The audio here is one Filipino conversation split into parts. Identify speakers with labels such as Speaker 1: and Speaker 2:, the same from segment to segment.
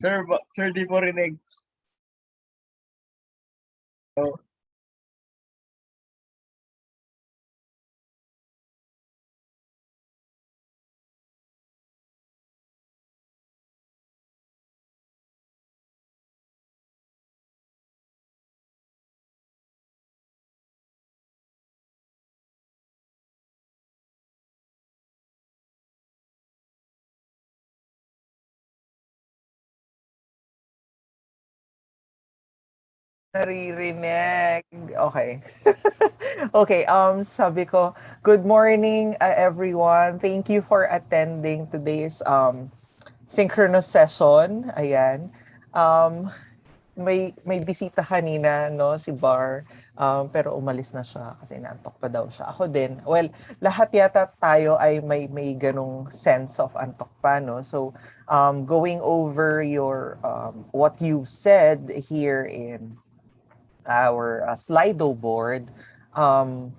Speaker 1: Sir, di po rinig. Oh.
Speaker 2: Naririnig. Okay. Okay, sabi ko, good morning, everyone. Thank you for attending today's synchronous session. Ayan. Um, may bisita kanina, no, si Bar. Pero umalis na siya kasi inaantok pa daw siya. Ako din. Well, lahat yata tayo ay may ganong sense of antok pa, no? So, going over your what you've said here in our Slido board, um,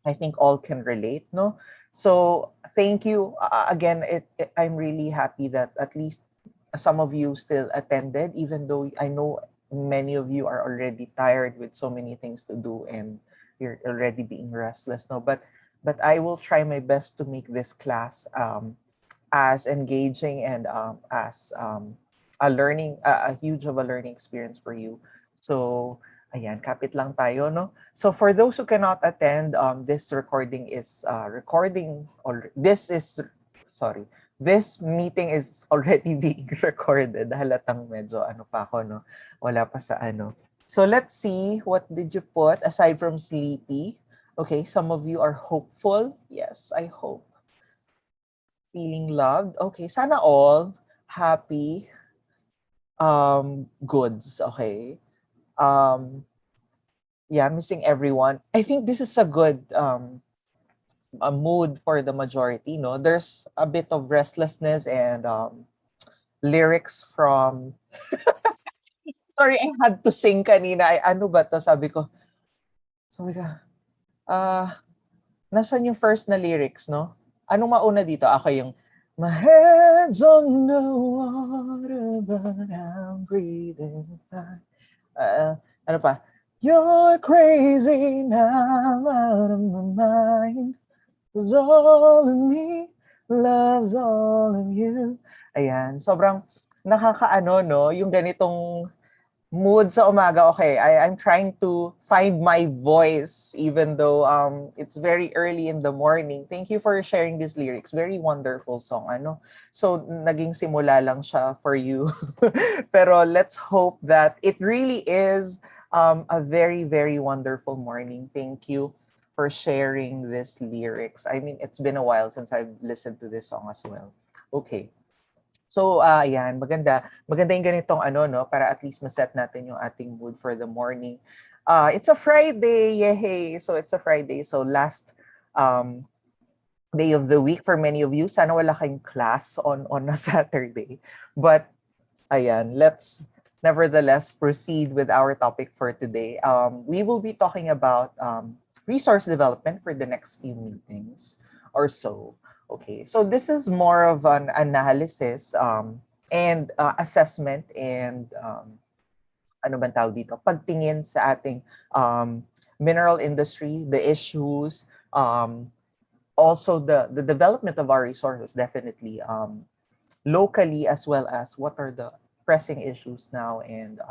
Speaker 2: I think all can relate, no? So thank you again. I'm really happy that at least some of you still attended, even though I know many of you are already tired with so many things to do and you're already being restless, no? But I will try my best to make this class as engaging and as a huge of a learning experience for you. So, ayan, kapit lang tayo, no? So, for those who cannot attend, this recording is sorry, this meeting is already being recorded. Halatang medyo ano pa ako, no? Wala pa sa ano. So, let's see, what did you put aside from sleepy? Okay, some of you are hopeful. Yes, I hope. Feeling loved. Okay, sana all happy goods, okay? Um yeah, missing everyone. I think this is a good a mood for the majority, no? There's a bit of restlessness and lyrics from sorry, I had to sing kanina. Ay, ano ba to? Sabi ko, ah, nasan yung first na lyrics, no? Anong mauna dito? Ako yung, my head's on the water, but I'm breathing fine. Ano pa? You're crazy now, out of my mind. 'Cause all of me loves all of you. Ayan, sobrang nakakaano, no? Yung ganitong mood sa umaga. Okay, I'm trying to find my voice even though it's very early in the morning. Thank you for sharing these lyrics. Very wonderful song, ano. So naging simula lang siya for you. Pero let's hope that it really is a very very wonderful morning. Thank you for sharing these lyrics. I mean, it's been a while since I've listened to this song as well. Okay. So, ayan, maganda yung ganitong ano, no, para at least maset natin yung ating mood for the morning. It's a Friday, yay! So, it's a Friday. So, last um, day of the week for many of you. Sana wala kayong class on a Saturday. But, ayan, let's nevertheless proceed with our topic for today. We will be talking about resource development for the next few meetings or so. Okay, so this is more of an analysis and assessment and ano bang tawag dito? Pagtingin sa ating mineral industry, the issues, also the development of our resources, definitely locally as well as what are the pressing issues now and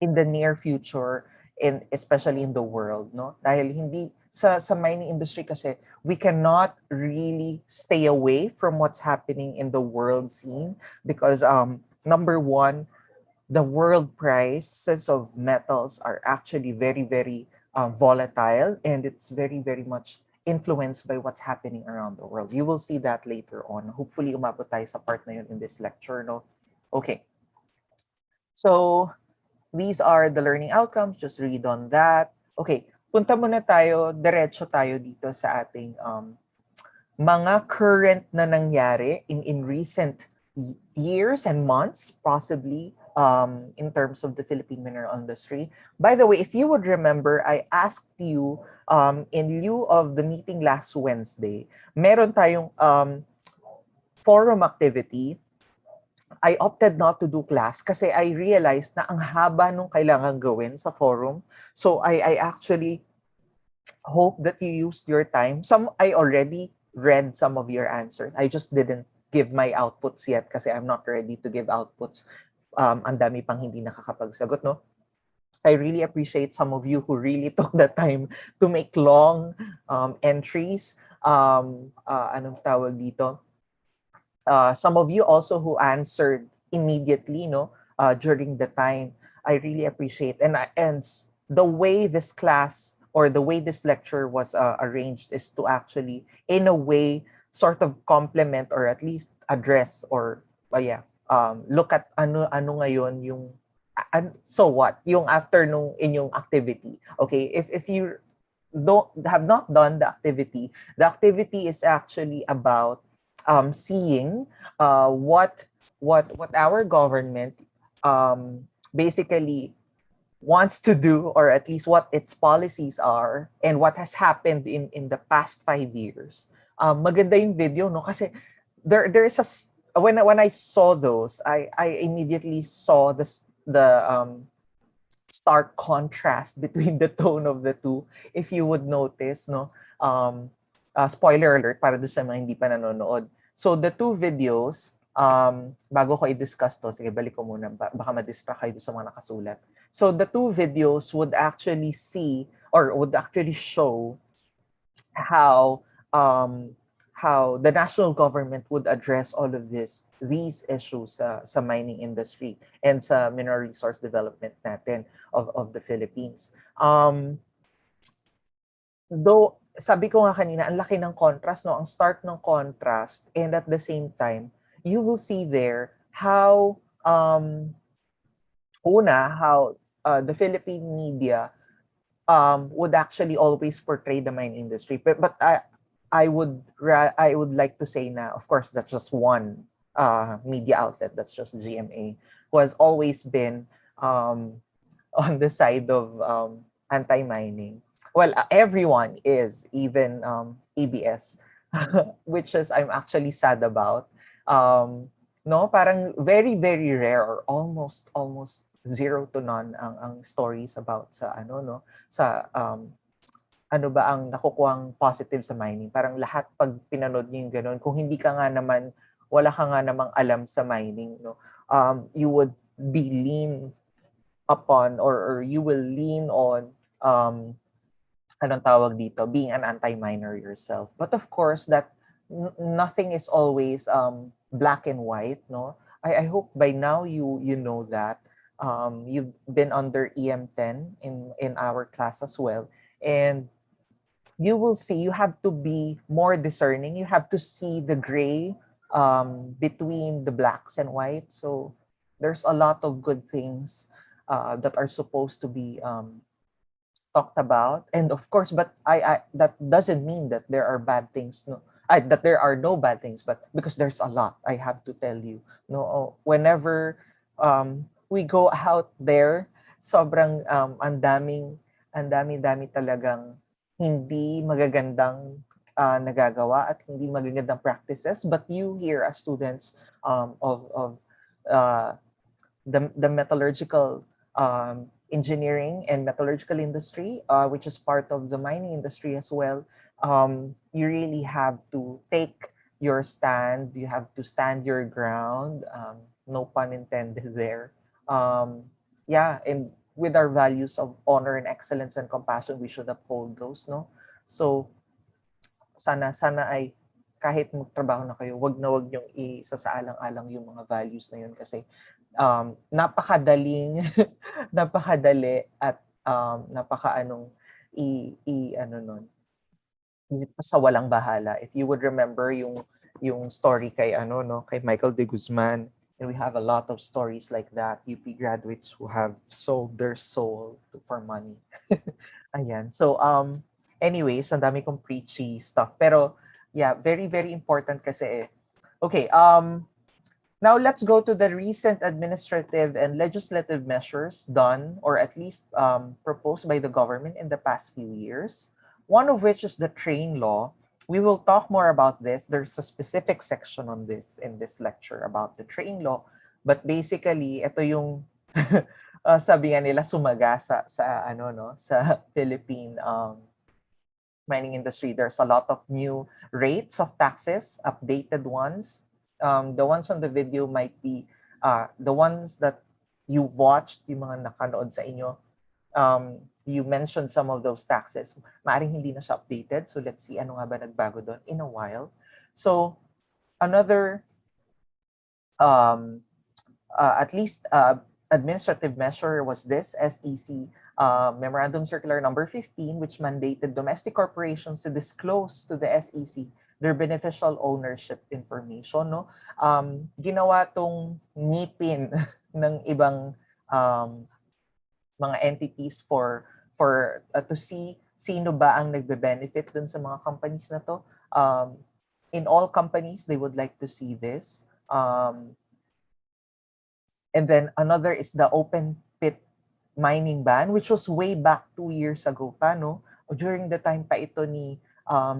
Speaker 2: in the near future and especially in the world, no? Dahil hindi sa mining industry kasi we cannot really stay away from what's happening in the world scene because number one, the world prices of metals are actually very very volatile and it's very very much influenced by what's happening around the world. You will see that later on. Hopefully umabot tayo sa part na yun in this lecture, no? Okay. So, these are the learning outcomes. Just read on that. Okay, punta muna tayo, diretso tayo dito sa ating mga current na nangyari in recent years and months, possibly in terms of the Philippine mineral industry. By the way, if you would remember, I asked you in lieu of the meeting last Wednesday, meron tayong forum activity I opted not to do class kasi I realized na ang haba nung kailangan gawin sa forum. So I actually hope that you used your time. I already read some of your answers. I just didn't give my outputs yet kasi I'm not ready to give outputs. Ang dami pang hindi nakakapagsagot, no? I really appreciate some of you who really took the time to make long entries. Anong tawag dito? Some of you also who answered immediately, no, during the time. I really appreciate, the way this class or the way this lecture was arranged is to actually, in a way, sort of complement or at least address or, look at ano ngayon yung so what yung after nung inyong activity. Okay, if you don't have not done the activity is actually about seeing what our government basically wants to do, or at least what its policies are and what has happened in the past 5 years. Maganda yung video, no? Kasi there is when I saw those, I immediately saw the stark contrast between the tone of the two. If you would notice, no? Spoiler alert para doon sa mga hindi pa nanonood. So the two videos, bago ko i-discuss to, sige balik ko muna, baka ma-distract kayo sa mga nakasulat. So the two videos would actually show how the national government would address all of these issues sa mining industry and sa mineral resource development natin of the Philippines. Though sabi ko nga kanina, ang laki ng contrast, no? Ang stark ng contrast, and at the same time, you will see there how the Philippine media would actually always portray the mine industry. But I would like to say na, of course, that's just one media outlet, that's just GMA, who has always been on the side of anti-mining. Well, everyone is, even ABS, which is I'm actually sad about. No, parang very very rare or almost zero to none ang stories about sa ano ba ang nakukuhang positive sa mining. Parang lahat pag pinanood niyo yung ganun, kung hindi ka nga naman, wala ka nga namang alam sa mining, no, you would be lean upon or you will lean on anong tawag dito, being an anti-miner yourself. But of course, that nothing is always black and white, no? I hope by now you know that. You've been under EM10 in our class as well, and you will see you have to be more discerning. You have to see the gray between the blacks and white. So there's a lot of good things that are supposed to be talked about, and of course, but I that doesn't mean that there are bad things, no, that there are no bad things, but because there's a lot, I have to tell you, no, whenever we go out there, sobrang ang dami talagang hindi magagandang nagagawa at hindi magagandang practices, but you here as students of the metallurgical engineering and metallurgical industry, which is part of the mining industry as well, you really have to take your stand. You have to stand your ground. No pun intended there. And with our values of honor and excellence and compassion, we should uphold those, no? So, sana ay kahit magtrabaho na kayo, wag niyong isasaalang-alang yung mga values na yun kasi napakadali at sa walang bahala. If you would remember yung story kay kay Michael de Guzman, and we have a lot of stories like that, UP graduates who have sold their soul for money. Ayan. So anyways, ang dami kong preachy stuff, pero yeah, very very important kasi okay, now let's go to the recent administrative and legislative measures done or at least proposed by the government in the past few years. One of which is the train law. We will talk more about this. There's a specific section on this in this lecture about the train law. But basically, ito yung sabi nga nila sumagasa sa ano no, sa Philippine mining industry. There's a lot of new rates of taxes, updated ones. The ones on the video might be the ones that you've watched, yung mga nakanood sa inyo. You mentioned some of those taxes. Maaring hindi na siya updated. So let's see ano nga ba nagbago doon in a while. So another at least administrative measure was this SEC Memorandum Circular Number 15, which mandated domestic corporations to disclose to the SEC their beneficial ownership information. No? Ginawa tong ngipin ng ibang mga entities for to see sino ba ang nagbe-benefit dun sa mga companies na to. In all companies, they would like to see this. And then another is the open pit mining ban, which was way back 2 years ago pa, no? During the time pa ito ni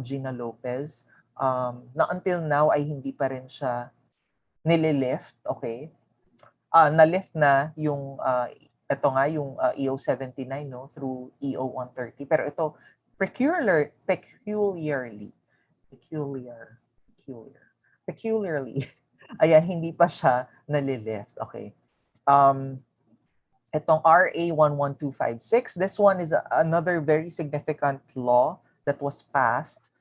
Speaker 2: Gina Lopez. Na until now ay hindi pa rin siya nililift, okay? Na-lift na yung, ito nga, yung EO79, no? Through EO130. Pero ito, peculiarly, ayan, hindi pa siya nalilift, okay? Itong RA 11256, this one is another very significant law that was passed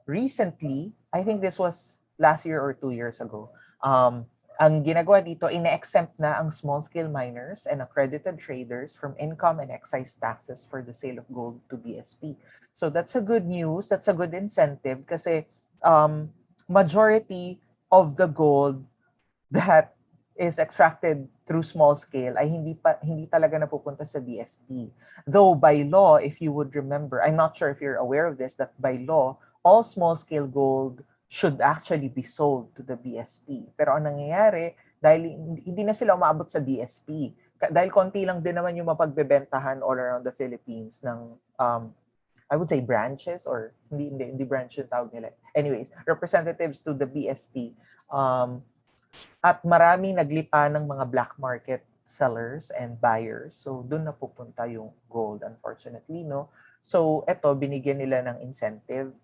Speaker 2: recently. I think this was last year or 2 years ago. Ang ginagawa dito, ina-exempt na ang small-scale miners and accredited traders from income and excise taxes for the sale of gold to BSP. So that's a good news. That's a good incentive kasi majority of the gold that is extracted through small scale ay hindi talaga napupunta sa BSP. Though by law, if you would remember, I'm not sure if you're aware of this, that by law, all small scale gold should actually be sold to the BSP. Pero ang nangyayari, dahil hindi na sila umabot sa BSP, dahil konti lang din naman yung mapagbebentahan all around the Philippines ng I would say branches or hindi branch yung tawag nila. Anyways, representatives to the BSP. At marami naglipa ng mga black market sellers and buyers. So, doon na pupunta yung gold, unfortunately, no? So, eto, binigyan nila ng incentive.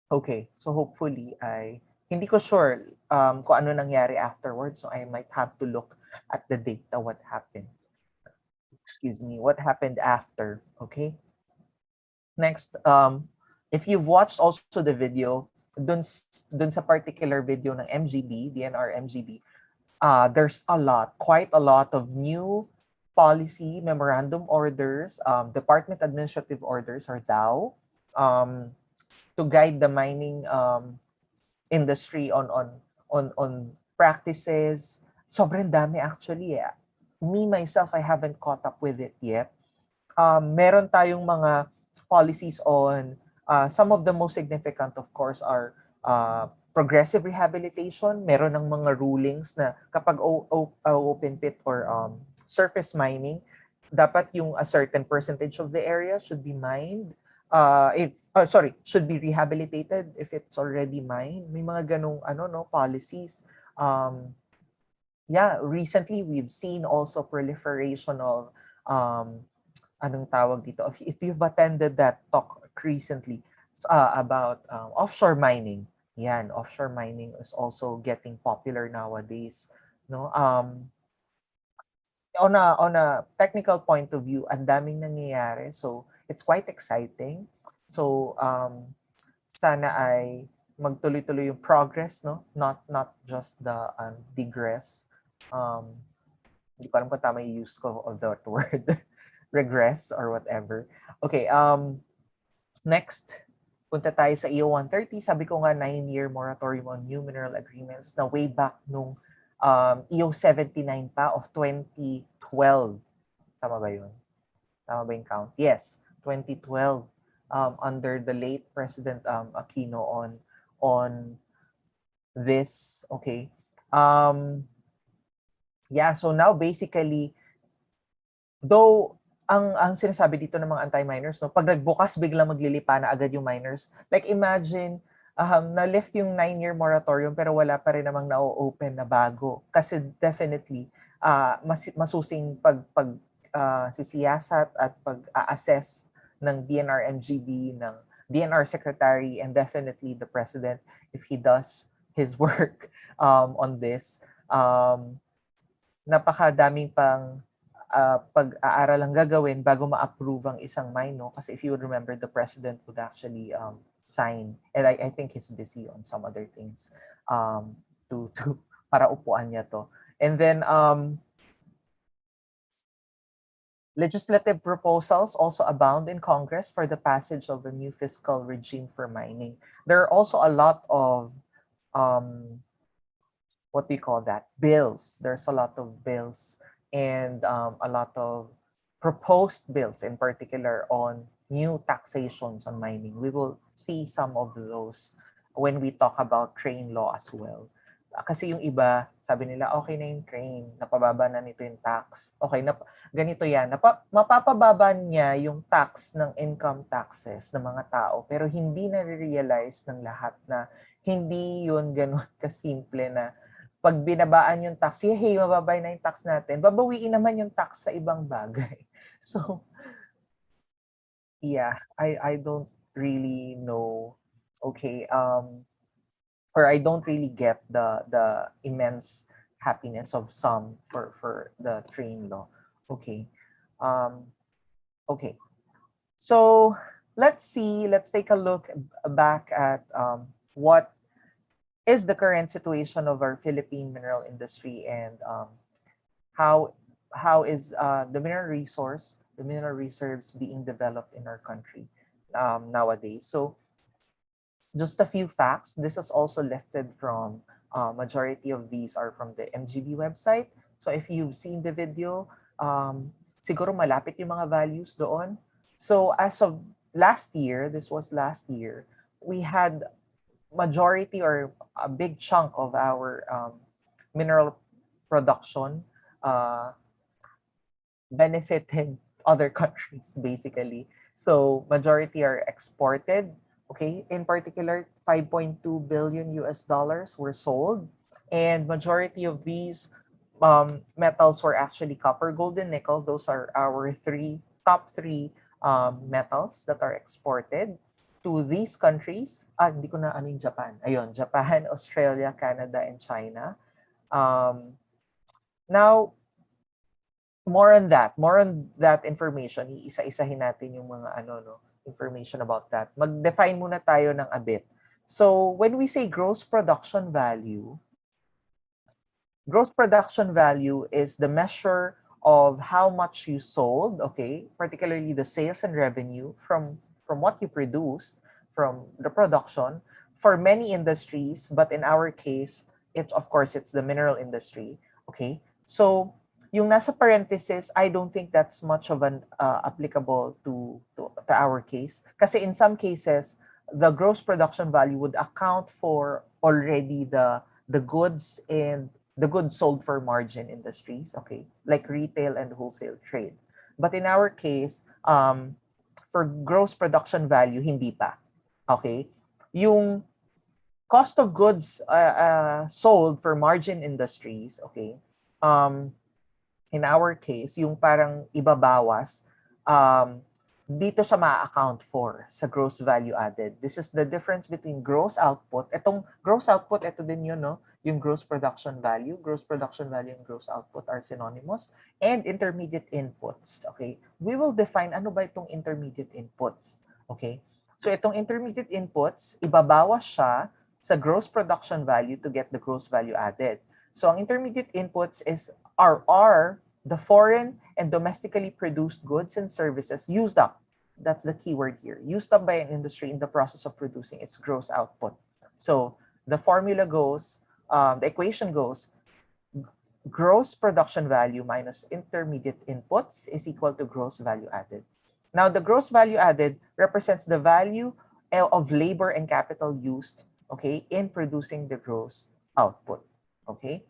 Speaker 2: Okay, so hopefully, hindi ko sure kung ano nangyari afterwards. So, I might have to look at the data, what happened. Excuse me, what happened after, okay? Next, if you've watched also the video, dun sa particular video ng MGB, DNR MGB, there's quite a lot of new policy memorandum orders, department administrative orders or DAO, to guide the mining industry on practices. Sobrang dami actually. Me myself, I haven't caught up with it yet. Meron tayong mga policies on some of the most significant, of course, are progressive rehabilitation. Meron ng mga rulings na kapag open pit or surface mining, dapat yung a certain percentage of the area should be mined. Should be rehabilitated if it's already mined. May mga ganong policies. Recently we've seen also proliferation of anong tawag dito? If you've attended that talk recently about offshore mining, offshore mining is also getting popular nowadays. No, on a technical point of view, ang daming nangyayari, so it's quite exciting. So sana ay magtuloy-tuloy yung progress, no? Not just the digress. Hindi ko alam kung tama yung use ko of that word. Regress or whatever. Okay, next, punta tayo sa EO130. Sabi ko nga, 9-year moratorium on new mineral agreements na way back nung EO79 pa of 2012. Tama ba yun? Tama ba yung count? Yes, 2012. Under the late President Aquino on this. Okay. So now basically, though ang sinasabi dito ng mga anti-miners, no, pag nagbukas biglang maglilipa na agad yung miners. Like imagine na-lift yung 9-year moratorium pero wala pa rin namang na-open na bago. Kasi definitely, masusing sisiyasat at pag-assess ng DNR-MGB, ng DNR Secretary, and definitely the President, if he does his work on this. Napakadaming pang pag-aaral ang gagawin bago ma-approve ang isang mine, no? Kasi if you would remember, the President would actually sign, and I think he's busy on some other things to para upuan niya to. And then legislative proposals also abound in Congress for the passage of a new fiscal regime for mining. There are also a lot of what do you call that? Bills. There's a lot of bills and a lot of proposed bills in particular on new taxations on mining. We will see some of those when we talk about train law as well. Kasi yung iba, sabi nila, okay na yung train, napababa na nito yung tax. Okay, ganito yan, mapapababa niya yung tax ng income taxes ng mga tao, pero hindi na-realize ng lahat na hindi yun ganun kasimple na pag binabaan yung tax, hey, mababay na yung tax natin, babawiin naman yung tax sa ibang bagay. So, yeah, I don't really know, okay, or I don't really get the immense happiness of some for the train law. Okay. Okay. So let's take a look back at what is the current situation of our Philippine mineral industry, and how is the mineral reserves being developed in our country nowadays. So just a few facts. This is also lifted from majority of these are from the MGB website. So if you've seen the video, siguro malapit yung mga values doon. So as of last year, this was last year, we had majority or a big chunk of our mineral production benefited other countries, basically. So majority are exported. Okay, in particular, 5.2 billion US dollars were sold, and majority of these metals were actually copper, gold, and nickel. Those are our top three metals that are exported to these countries. Hindi ko na ano yung Japan. Ayun, Japan, Australia, Canada, and China. Now, more on that information, iisa-isahin natin yung mga information about that. Mag-define muna tayo ng a bit. So, when we say gross production value is the measure of how much you sold, okay? Particularly the sales and revenue from what you produced, from the production, for many industries, but in our case, of course, it's the mineral industry, okay? So, yung nasa parenthesis, I don't think that's much of an applicable to our case. Kasi in some cases, the gross production value would account for already the goods and the goods sold for margin industries, okay, like retail and wholesale trade. But in our case, for gross production value, hindi pa, okay? Yung cost of goods sold for margin industries, okay, in our case, yung parang ibabawas, dito siya ma-account for sa gross value added. This is the difference between gross output. Itong gross output, ito din yun, no? Yung gross production value. Gross production value and gross output are synonymous. And intermediate inputs, okay? We will define ano ba itong intermediate inputs, okay? So itong intermediate inputs, ibabawas siya sa gross production value to get the gross value added. So ang intermediate inputs are the foreign and domestically produced goods and services used up. That's the key word here. Used up by an industry in the process of producing its gross output. So the formula goes, the equation goes, gross production value minus intermediate inputs is equal to gross value added. Now, the gross value added represents the value of labor and capital used, okay, in producing the gross output, okay?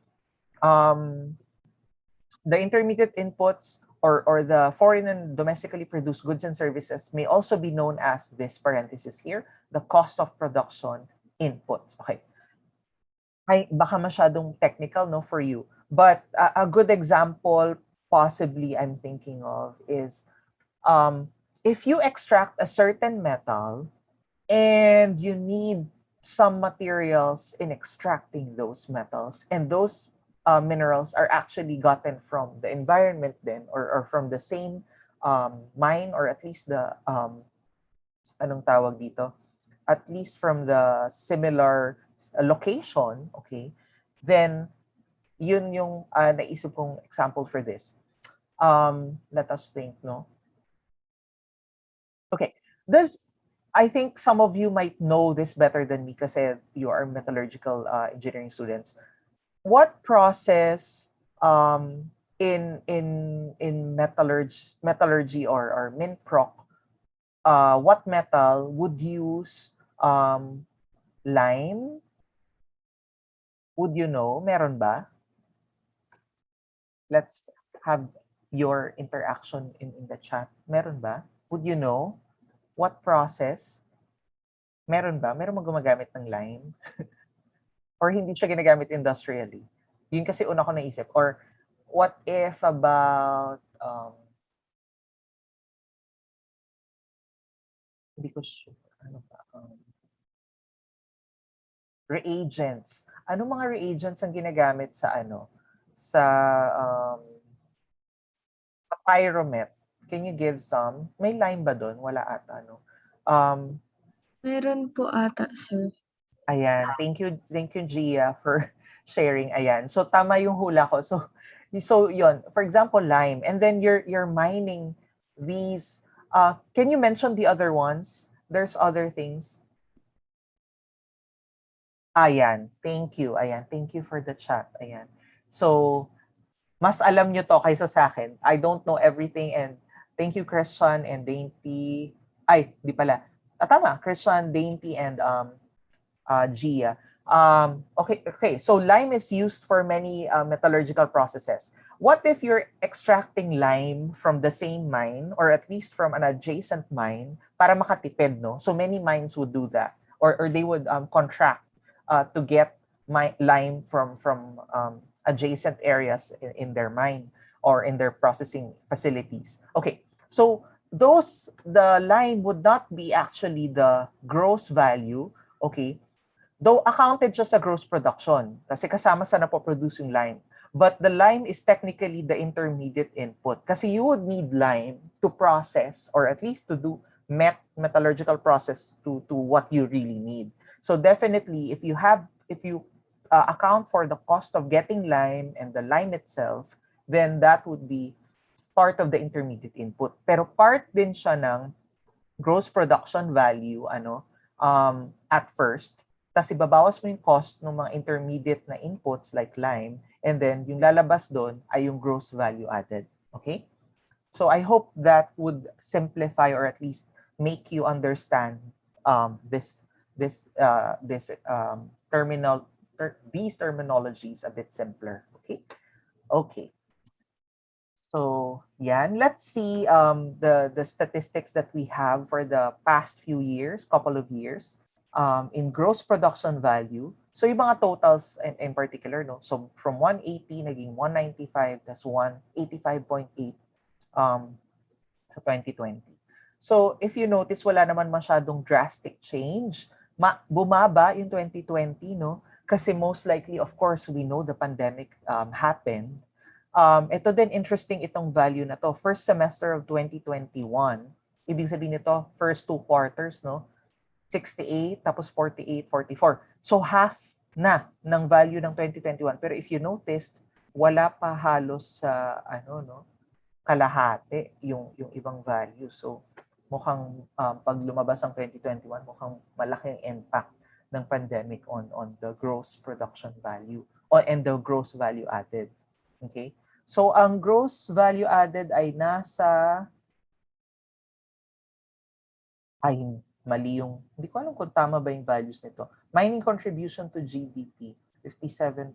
Speaker 2: The intermediate inputs or the foreign and domestically produced goods and services may also be known as this parenthesis here, the cost of production inputs. Okay. Ay, baka masyadong technical, no, for you. But a good example, possibly, I'm thinking of is if you extract a certain metal and you need some materials in extracting those metals, and those minerals are actually gotten from the environment then, or from the same mine, or at least the anong tawag dito, at least from the similar location, okay, then yun yung naisip kong example for this. Let us think, no? Okay, does I think some of you might know this better than me kasi you are metallurgical engineering students. What process in metallurgy or minproc, what metal would use lime? Would you know? Meron ba? Let's have your interaction in the chat. Meron ba? Would you know what process? Meron ba? Meron mo gumagamit ng lime? Or hindi siya ginagamit industrially? Yun kasi una ko naisip. Or what if about hindi ko sure. Ano ba? Reagents. Ano mga reagents ang ginagamit sa ano? Sa pyromet. Can you give some? May lime ba doon? Wala ata, no?
Speaker 3: Meron po ata, sir.
Speaker 2: Ayan. Thank you, Gia, for sharing. Ayan. So, tama yung hula ko. So yon. For example, lime. And then you're mining these. Can you mention the other ones? There's other things. Ayan. Thank you. Ayan. Thank you for the chat. Ayan. So, mas alam nyo to kaysa sa akin. I don't know everything, and thank you, Christian and Dainty. Ay, di pala. Tama. Christian, Dainty, and Gia. Okay. So lime is used for many metallurgical processes. What if you're extracting lime from the same mine, or at least from an adjacent mine, para makatipid, no? So many mines would do that, or they would contract to get lime from adjacent areas in their mine or in their processing facilities. Okay, so the lime would not be actually the gross value, okay, though accounted siya sa gross production kasi kasama sa napoproduce yung lime. But the lime is technically the intermediate input kasi you would need lime to process, or at least to do metallurgical process to what you really need. So definitely, if you account for the cost of getting lime and the lime itself, then that would be part of the intermediate input. Pero part din siya ng gross production value at first. Tapos ibabawas mo yung cost ng mga intermediate na inputs like lime, and then yung lalabas doon ay yung gross value added. Okay? So I hope that would simplify, or at least make you understand these terminologies a bit simpler. Okay? Okay. So, yan. Let's see the statistics that we have for the past few years, couple of years, in gross production value. So, yung mga totals in particular, no? So, from 180, naging 195, that's 185.8 sa 2020. So, if you notice, wala naman masyadong drastic change. Bumaba yung 2020, no? Kasi most likely, of course, we know the pandemic happened. Ito din, interesting itong value na to. First semester of 2021, ibig sabihin nito, first 2 quarters, no? 68, tapos 48, 44. So half na ng value ng 2021. Pero if you noticed, wala pa halos sa kalahati yung ibang value. So mukhang pag lumabas ang 2021, mukhang malaking impact ng pandemic on the gross production value and the gross value added. Okay? So ang gross value added ay nasa mali yung, hindi ko alam kung tama ba yung values nito. Mining contribution to GDP, 57%.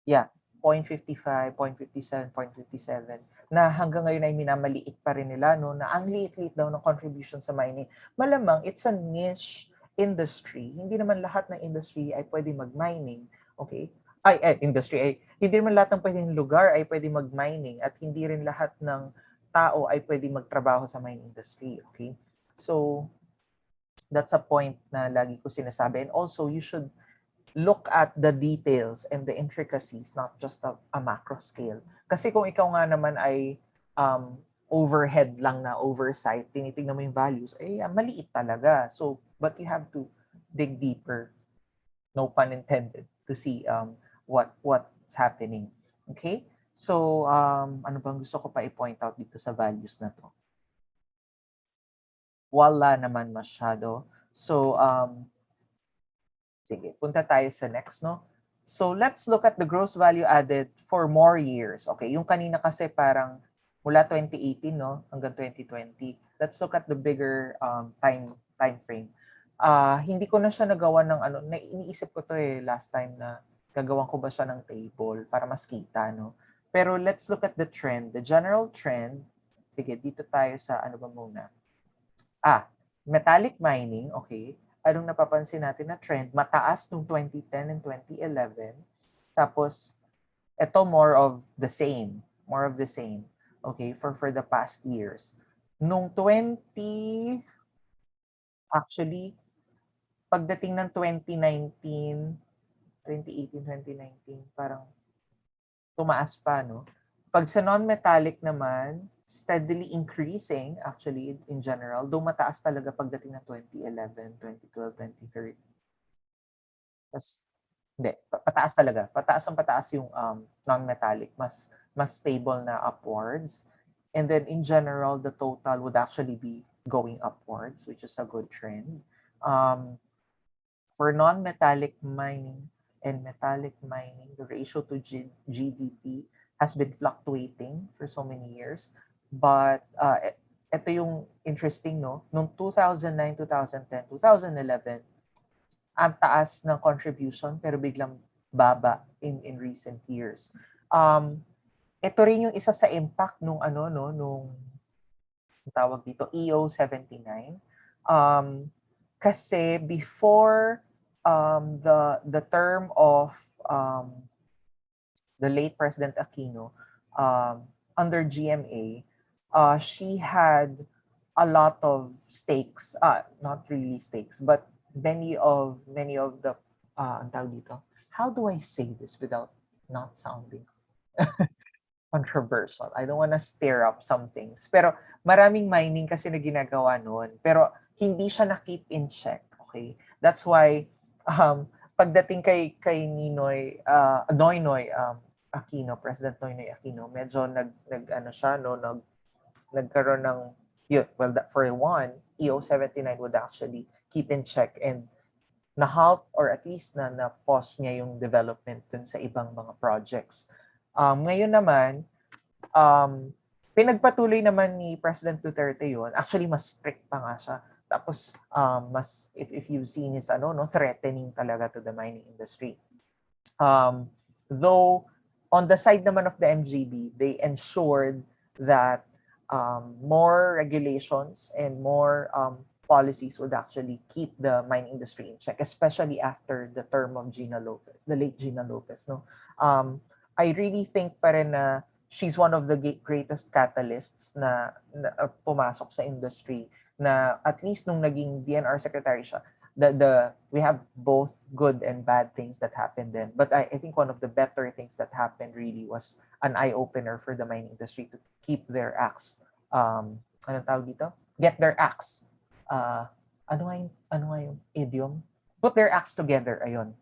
Speaker 2: Yeah, 0.55, 0.57, 0.57 na hanggang ngayon ay minamaliit pa rin nila, no, na ang liit-liit daw ng contribution sa mining. Malamang it's a niche industry. Hindi naman lahat ng industry ay pwede mag-mining. Okay? Industry ay, hindi naman lahat ng pwedeng lugar ay pwede mag-mining at hindi rin lahat ng tao ay pwede magtrabaho sa mining industry. Okay? So, that's a point na lagi ko sinasabi. And also, you should look at the details and the intricacies, not just a macro scale. Kasi kung ikaw nga naman ay overhead lang na oversight, tinitingnan mo yung values, maliit talaga. So, but you have to dig deeper, no pun intended, to see what's happening. Okay? So, ano bang gusto ko pa i-point out dito sa values na to? Wala naman masyado. So, sige, punta tayo sa next, no? So, let's look at the gross value added for more years. Okay, yung kanina kasi parang mula 2018, no, hanggang 2020. Let's look at the bigger time frame. Hindi ko na siya nagawa ng ano, iniisip ko to last time na gagawan ko ba siya ng table para mas kita, no? Pero let's look at the trend, the general trend. Sige, dito tayo sa ano ba muna? Metallic mining, okay. Anong napapansin natin na trend? Mataas nung 2010 and 2011. Tapos, ito more of the same. More of the same. Okay, for the past years. Nung actually, pagdating ng 2019, 2018, 2019, parang tumaas pa, no? Pag sa non-metallic naman, steadily increasing actually in general, though mataas talaga pagdating ng 2011, 2012, 2013. Tapos, hindi, pataas talaga. Pataas yung non-metallic. Mas stable na upwards. And then in general, the total would actually be going upwards, which is a good trend. For non-metallic mining and metallic mining, the ratio to GDP has been fluctuating for so many years. But ito yung interesting, no? Noong 2009, 2010, 2011, ang taas ng contribution pero biglang baba in recent years. Ito rin yung isa sa impact nung nung tawag dito, EO79. Kasi before the term of the late President Aquino, under GMA, she had a lot of stakes, not really stakes, but many of the, ang tawag dito, how do I say this without not sounding controversial? I don't wanna stir up some things. Pero maraming mining kasi na ginagawa noon. Pero hindi siya na-keep in check. Okay? That's why, pagdating kay Ninoy, Noynoy Aquino, President Noynoy Aquino, medyo nagkaroon ng, well, for one, EO79 would actually keep in check and na-halt or at least na-pause niya yung development dun sa ibang mga projects. Ngayon naman, pinagpatuloy naman ni President Duterte yun. Actually, mas strict pa nga siya. Tapos, mas, if you've seen his, threatening talaga to the mining industry. Though, on the side naman of the MGB, they ensured that more regulations and more policies would actually keep the mining industry in check, especially after the term of Gina Lopez, the late Gina Lopez. No, I really think pa rin na she's one of the greatest catalysts na pumasok sa industry. Na at least nung naging DNR secretary siya, we have both good and bad things that happened then. But I think one of the better things that happened really was an eye opener for the mining industry to keep their acts. Anong tawag dito? Get their acts. Ano nga yung idiom? Put their acts together, ayun.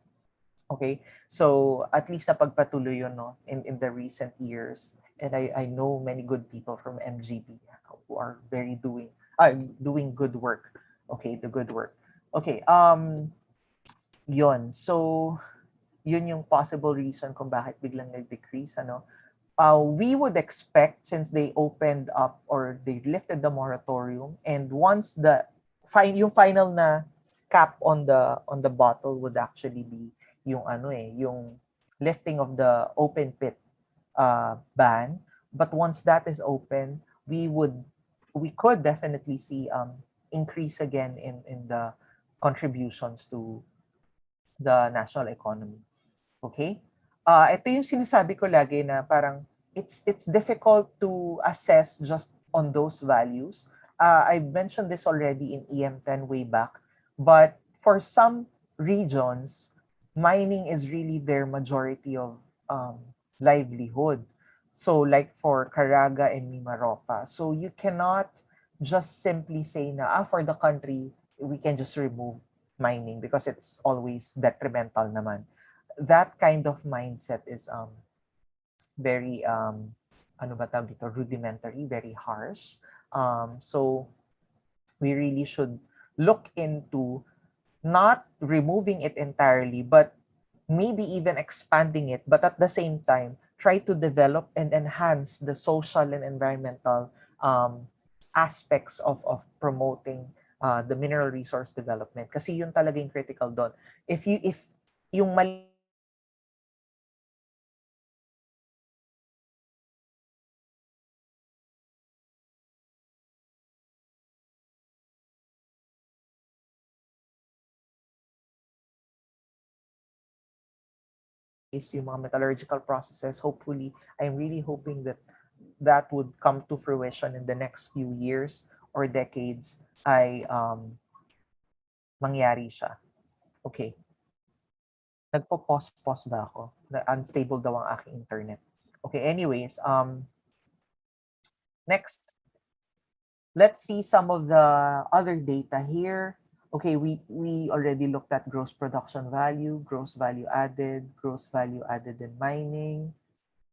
Speaker 2: Okay? So, at least napagpatuloy yun, no, in the recent years. And I know many good people from MGB who are doing good work. Okay, the good work. Okay, yun. So, yun yung possible reason kung bakit biglang nag-decrease, we would expect, since they opened up or they lifted the moratorium, and once yung final na cap on the bottle would actually be yung lifting of the open pit ban. But once that is open, we could definitely see increase again in the contributions to the national economy. Okay? Ito yung sinasabi ko lagi na parang it's difficult to assess just on those values. I mentioned this already in EM10 way back, but for some regions, mining is really their majority of livelihood. So like for Caraga and Mimaropa. So you cannot just simply say na for the country, we can just remove mining because it's always detrimental naman. That kind of mindset is very ano ba tawag dito, rudimentary, very harsh. So we really should look into not removing it entirely, but maybe even expanding it, but at the same time, try to develop and enhance the social and environmental aspects of promoting the mineral resource development. Kasi yun talaga yung critical doon. If yung mali is yung mga metallurgical processes, hopefully, I'm really hoping that that would come to fruition in the next few years or decades ay mangyari siya. Okay. Nagpo-pause ba ako? Unstable daw ang aking internet. Okay, anyways, next, let's see some of the other data here. Okay, we already looked at gross production value, gross value added in mining.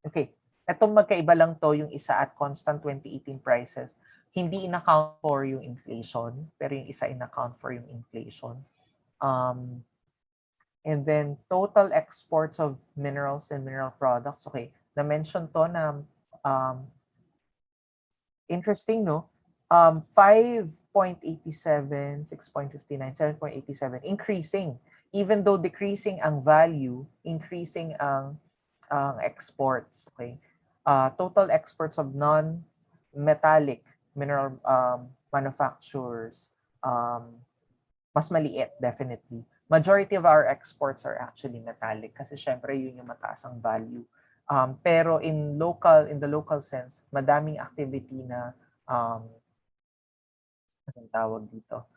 Speaker 2: Okay, etong magkaiba lang to, yung isa at constant 2018 prices. Hindi in-account for yung inflation, pero yung isa in-account for yung inflation. And then total exports of minerals and mineral products. Okay, na-mention to na interesting, no? 5.87, 6.59, 7.87, increasing. Even though decreasing ang value, increasing ang exports. Okay, total exports of non-metallic mineral manufacturers, mas maliit, definitely. Majority of our exports are actually metallic kasi syempre yun yung mataas ang value. Pero in the local sense, madaming activity na anong tawag dito?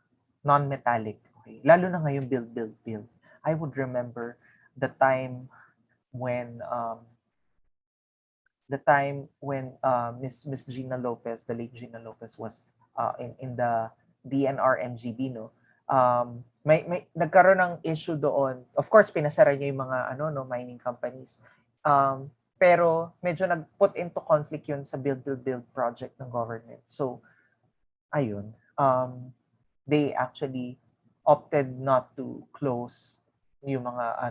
Speaker 2: Non-metallic. Okay. Lalo na ngayon build. I would remember the time when Miss Gina Lopez, the late Gina Lopez was in the DNR MGB, no. May nagkaroon ng issue doon. Of course, pinasara niya yung mga mining companies. Pero medyo nag-put into conflict yun sa build project ng government. So ayun, they actually opted not to close yung mga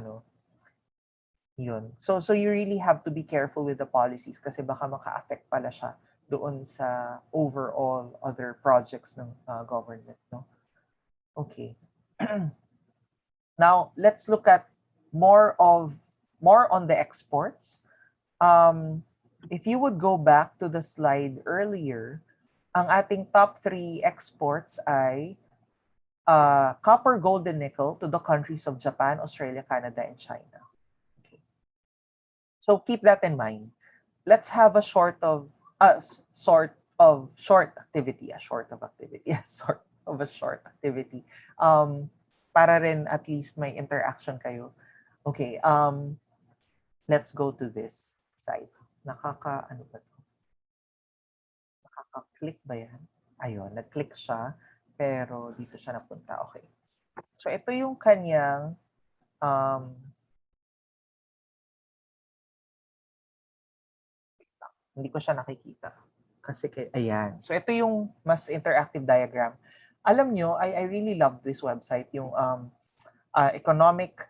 Speaker 2: yun. So you really have to be careful with the policies kasi baka maka-affect pala siya doon sa overall other projects ng government, no? Okay. Now, let's look at more on the exports. If you would go back to the slide earlier, ang ating top 3 exports ay copper, gold, and nickel to the countries of Japan, Australia, Canada, and China. Okay. So keep that in mind. Let's have a short activity. Para rin at least may interaction kayo. Okay, let's go to this site. Ano ba to? Nakaka-click ba yan? Ayun, nag-click siya, pero dito siya napunta. Okay. So ito yung kanyang hindi ko siya nakikita. Kasi, ayan. So, ito yung mas interactive diagram. Alam nyo, I really love this website, yung economic,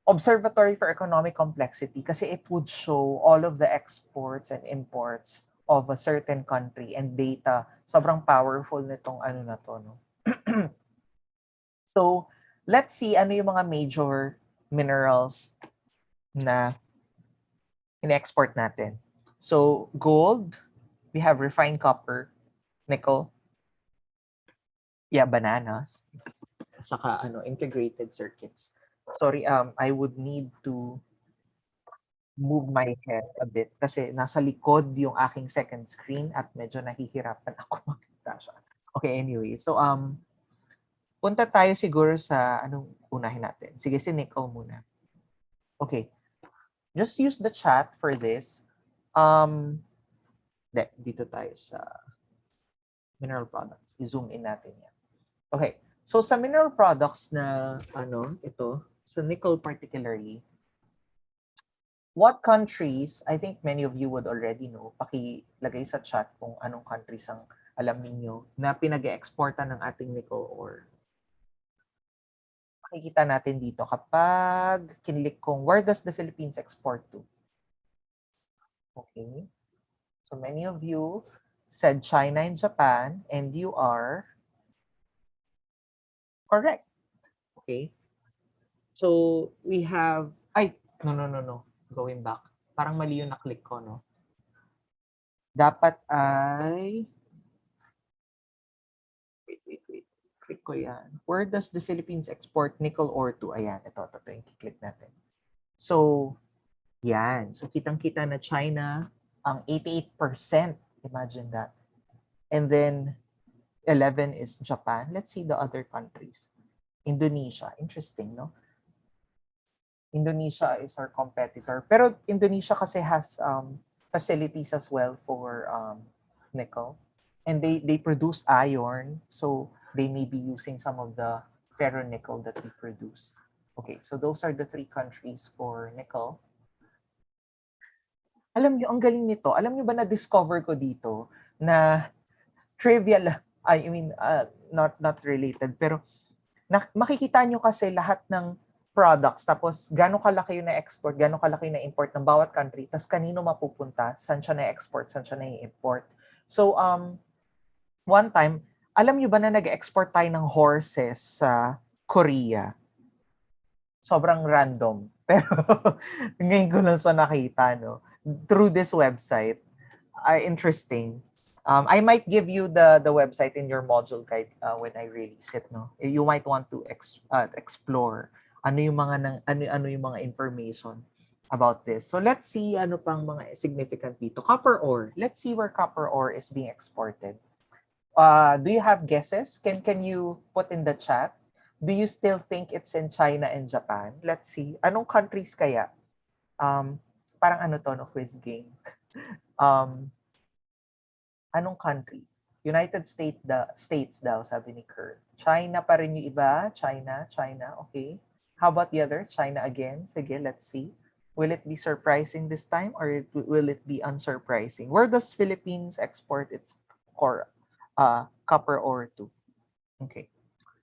Speaker 2: Observatory for Economic Complexity, kasi it would show all of the exports and imports of a certain country and data. Sobrang powerful nitong na to, no? So, let's see ano yung mga major minerals na in-export natin. So, gold, we have refined copper, nickel, yeah, bananas, saka integrated circuits. Sorry, I would need to move my head a bit kasi nasa likod yung aking second screen at medyo nahihirapan ako makita siya. Okay, anyway. So, punta tayo siguro sa anong unahin natin. Sige, si nickel muna. Okay. Just use the chat for this. Dito tayo sa mineral products. I-zoom in natin yan. Okay. So, sa mineral products na, ito, sa nickel particularly, what countries, I think many of you would already know, pakilagay sa chat kung anong countries ang alam ninyo na pinag-exportan ng ating nickel ore. Makikita natin dito kapag kinlik kong where does the Philippines export to? Okay. So many of you said China and Japan and you are correct. Okay. So we have, no. Going back. Parang mali yung na-click ko, no? Dapat ay, wait. Click ko yan. Where does the Philippines export nickel ore to? Ayan, ito yung click natin. So, yan. So, kitang-kita na China, ang 88%. Imagine that. And then, 11 is Japan. Let's see the other countries. Indonesia. Interesting, no? Indonesia is our competitor. Pero Indonesia kasi has facilities as well for nickel. And they produce iron. So, they may be using some of the ferronickel that we produce. Okay, so those are the 3 countries for nickel. Alam niyo, ang galing nito. Alam niyo ba na-discover ko dito na trivial, not related, pero makikita nyo kasi lahat ng products, tapos gano'ng kalaki yung na-export, gano'ng kalaki yung na-import ng bawat country, tapos kanino mapupunta, saan siya na-export, saan siya na-import. So, one time, alam nyo ba na nag-export tayo ng horses sa Korea? Sobrang random. Pero ngayon ko lang sa nakita, no? Through this website. Interesting. I might give you the website in your module guide when I release it, no. You might want to explore ano yung mga ano yung mga information about this. So let's see ano pang mga significant dito. Copper ore. Let's see where copper ore is being exported. Do you have guesses? Can you put in the chat? Do you still think it's in China and Japan? Let's see. Anong countries kaya? Parang ano to, no, quiz game. Anong country? United States daw, sabi ni Kurt. China pa rin yung iba. China, okay. How about the other? China again. Sige, let's see. Will it be surprising this time or will it be unsurprising? Where does Philippines export its copper ore to? Okay.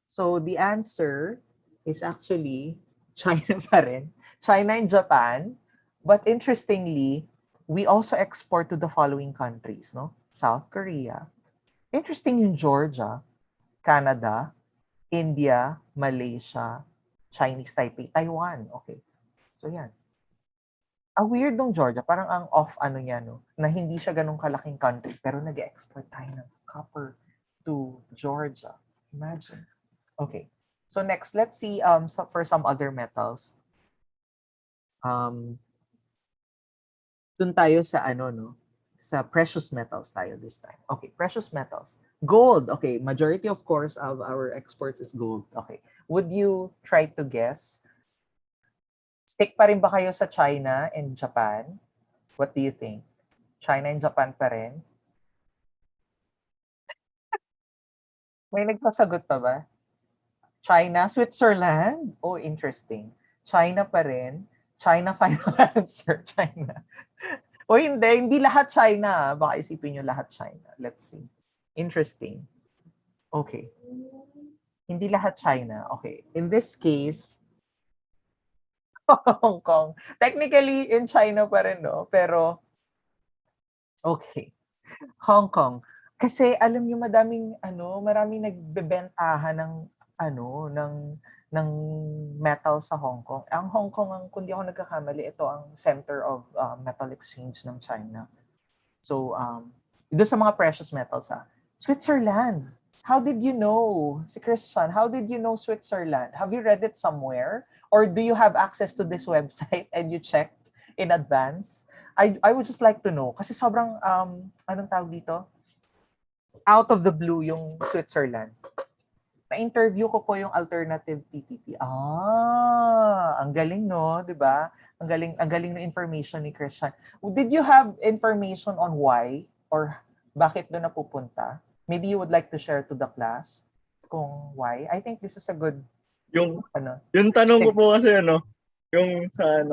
Speaker 2: So the answer is actually China pa rin. China and Japan. But interestingly, we also export to the following countries, no? South Korea. Interesting yung Georgia, Canada, India, Malaysia, Chinese Taipei, Taiwan. Okay. So yan. Weird nung Georgia, parang ang off niya, no? Na hindi siya ganun kalaking country, pero nag-export tayo ng copper to Georgia. Imagine. Okay. So next, let's see for some other metals. Dun tayo sa sa precious metals tayo this time. Okay, precious metals. Gold. Okay, majority of course of our exports is gold. Okay. Would you try to guess? Stick pa rin ba kayo sa China and Japan? What do you think? China and Japan pa rin? May nagpasagot pa ba? China, Switzerland? Oh, interesting. China pa rin. China final answer. China. O hindi lahat China. Baka isipin nyo lahat China. Let's see. Interesting. Okay. Hindi lahat China. Okay. In this case, Hong Kong. Technically, in China pa rin, no? Pero, okay. Hong Kong. Kasi alam niyo maraming nagbebentahan ng ng metal sa Hong Kong. Ang Hong Kong, ang, kung di ako nagkakamali, ito ang center of metal exchange ng China. So, doon sa mga precious metals, Switzerland. How did you know? Si Christian, how did you know Switzerland? Have you read it somewhere? Or do you have access to this website and you checked in advance? I would just like to know. Kasi sobrang, anong tawag dito? Out of the blue yung Switzerland. Na-interview ko po yung alternative PPP. Ang galing, no? 'Di ba? Ang galing ng information ni Christian. Did you have information on why or bakit doon napupunta? Maybe you would like to share to the class kung why. I think this is a good
Speaker 1: Yung,
Speaker 2: ano.
Speaker 1: yung tanong ko po kasi yung sa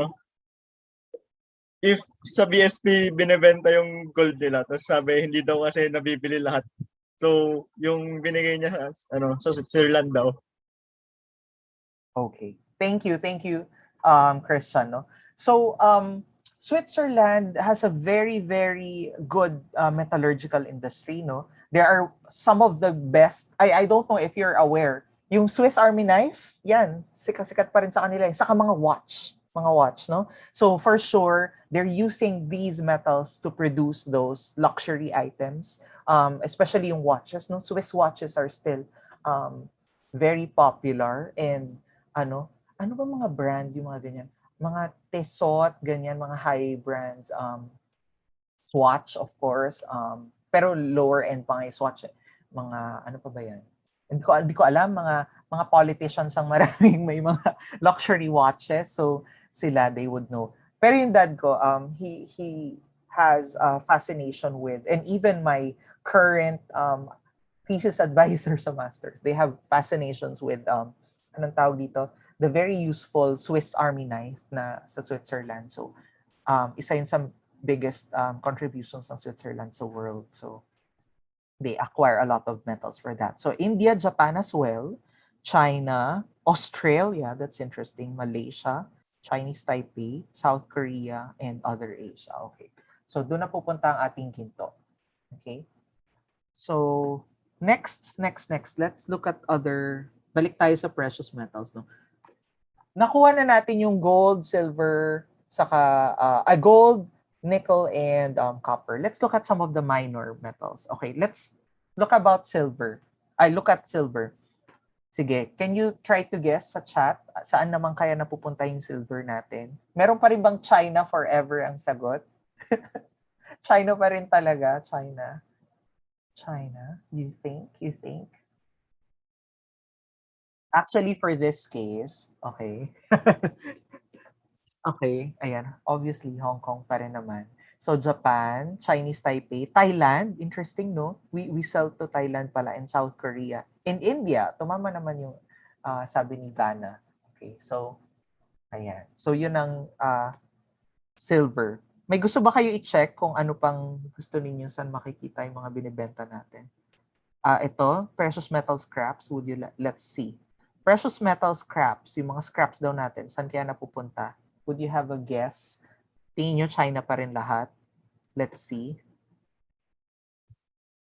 Speaker 1: if sa BSP binebenta yung gold nila, tapos sabi hindi daw kasi nabibili lahat. So, yung binigay niya sa Switzerland daw.
Speaker 2: Okay. Thank you, Christian. No? So, Switzerland has a very, very good metallurgical industry. No, there are some of the best. I don't know if you're aware. Yung Swiss Army knife, yan, sikat pa rin sa kanila. Saka mga watch, no? So for sure, they're using these metals to produce those luxury items, especially yung watches. No, Swiss watches are still very popular and ano ba mga brand yung mga ganyan? Mga Tissot, ganyan, mga high brands. Swatch, of course. Pero lower end pa nga yung Swatch. Mga, ano pa ba yan? Hindi ko alam, mga politicians ang maraming may mga luxury watches. So, sila, they would know. Pero yung dad ko, he has a fascination with, and even my current thesis advisor sa master's, they have fascinations with, anong tawag dito? The very useful Swiss Army knife na sa Switzerland. So, isa yun sa biggest contributions ng Switzerland sa world. So, they acquire a lot of metals for that. So, India, Japan as well, China, Australia, that's interesting, Malaysia, Chinese Taipei, South Korea, and other Asia. Okay. So, doon na pupunta ang ating ginto. Okay. So, next, let's look at other, balik tayo sa precious metals, no? Nakuha na natin yung gold, silver, saka gold, nickel, and copper. Let's look at some of the minor metals. Okay, let's look about silver. Look at silver. Sige, can you try to guess sa chat saan naman kaya napupunta yung silver natin? Meron pa rin bang China forever ang sagot? China pa rin talaga, China. You think? Actually, for this case, okay. Okay, ayan. Obviously, Hong Kong pa rin naman. So, Japan, Chinese Taipei, Thailand, interesting, no? We sell to Thailand pala, and South Korea. In India, tumama naman yung sabi ni Ghana. Okay, so, ayan. So, yun ang silver. May gusto ba kayo i-check kung ano pang gusto ninyo saan makikita yung mga binibenta natin? Ito, precious metal scraps, let's see. Precious metal scraps, yung mga scraps daw natin, saan kaya napupunta? Would you have a guess? Tingin nyo China pa rin lahat? Let's see.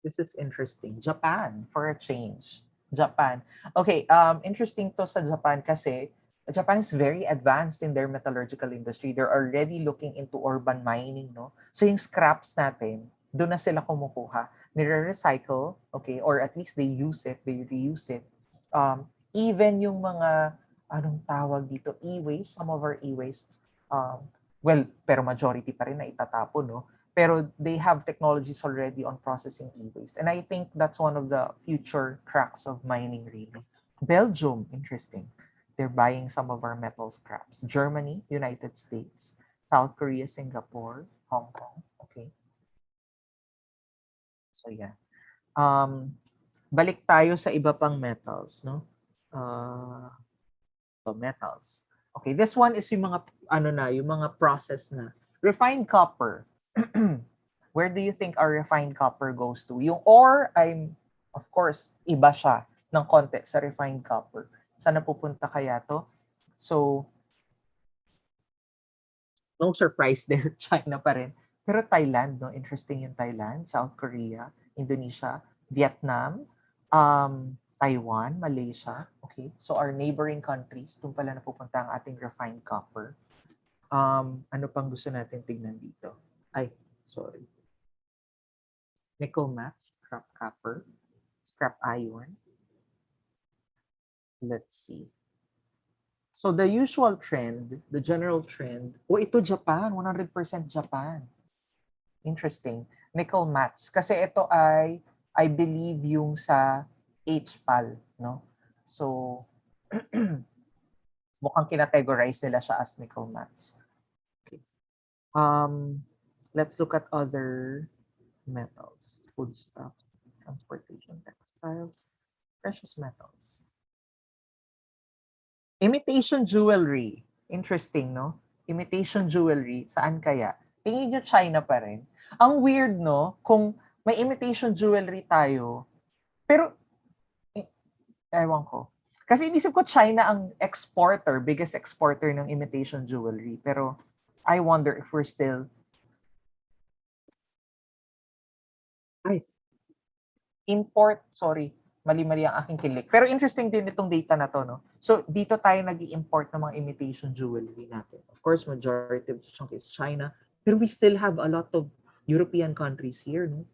Speaker 2: This is interesting. Japan, for a change. Japan. Okay, interesting to sa Japan kasi Japan is very advanced in their metallurgical industry. They're already looking into urban mining, no? So yung scraps natin, doon na sila kumukuha. Nire-recycle, okay, or at least they use it, they reuse it. Even yung mga, anong tawag dito, e-waste, some of our e-waste, pero majority pa rin na itatapon, no? Pero they have technologies already on processing e-waste. And I think that's one of the future tracks of mining, really. Belgium, interesting. They're buying some of our metal scraps. Germany, United States, South Korea, Singapore, Hong Kong. Okay. So, yeah. Balik tayo sa iba pang metals, no? So metals. Okay, this one is yung mga yung mga process na. Refined copper. Where do you think our refined copper goes to? Yung ore ay of course iba siya ng konti sa refined copper. Saan napupunta kaya to? So no surprise there, China pa rin. Pero Thailand, no? Interesting yung Thailand, South Korea, Indonesia, Vietnam, Taiwan, Malaysia. Okay, so our neighboring countries, doon pala napupunta ang ating refined copper. Ano pang gusto natin tignan dito? Ay, sorry. Nickel matte, scrap copper, scrap iron. Let's see. So the usual trend, the general trend, ito Japan, 100% Japan. Interesting. Nickel mats. Kasi ito ay, I believe, yung sa HPAL, no? So, mukhang kinategorize nila siya as nickel mats. Okay. Let's look at other metals. Foodstuffs, transportation, textiles, precious metals. Imitation jewelry. Interesting, no? Imitation jewelry. Saan kaya? Tingin nyo China pa rin. Ang weird, no? Kung may imitation jewelry tayo, pero, ewan ko. Kasi inisip ko China ang exporter, biggest exporter ng imitation jewelry. Pero, I wonder if we're still... Ay, import, sorry. Mali-mali ang aking kilik. Pero interesting din itong data na to, no? So, dito tayo nag-i-import ng mga imitation jewelry natin. Of course, majority of the chunk is China. Pero we still have a lot of European countries here, no?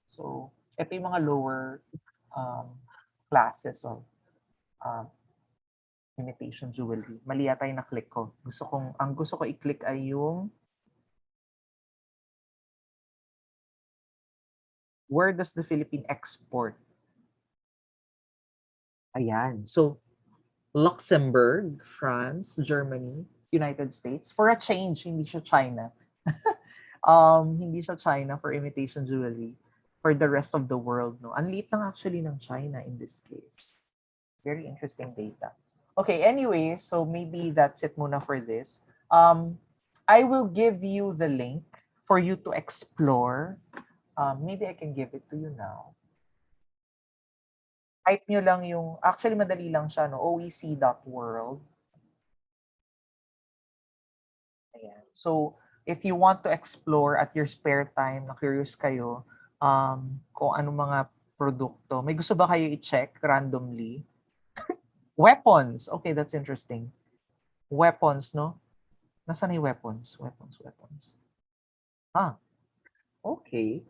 Speaker 2: So, ito yung mga lower classes of imitation jewelry. Mali yata yung na-click ko. Ang gusto ko i-click ay yung where does the Philippine export? Ayan. So, Luxembourg, France, Germany, United States. For a change, hindi siya China. Hindi siya China for imitation jewelry. For the rest of the world, no? Ang liit lang actually ng China in this case. Very interesting data. Okay, anyway, so maybe that's it muna for this. I will give you the link for you to explore. Maybe I can give it to you now. Type nyo lang yung, actually madali lang siya, no? oec.world. Ayan. So, if you want to explore at your spare time, na curious kayo, kung ano mga produkto, may gusto ba kayo i-check randomly? Weapons. Okay, that's interesting. Weapons, no? Nasaan yung weapons? Weapons. Okay.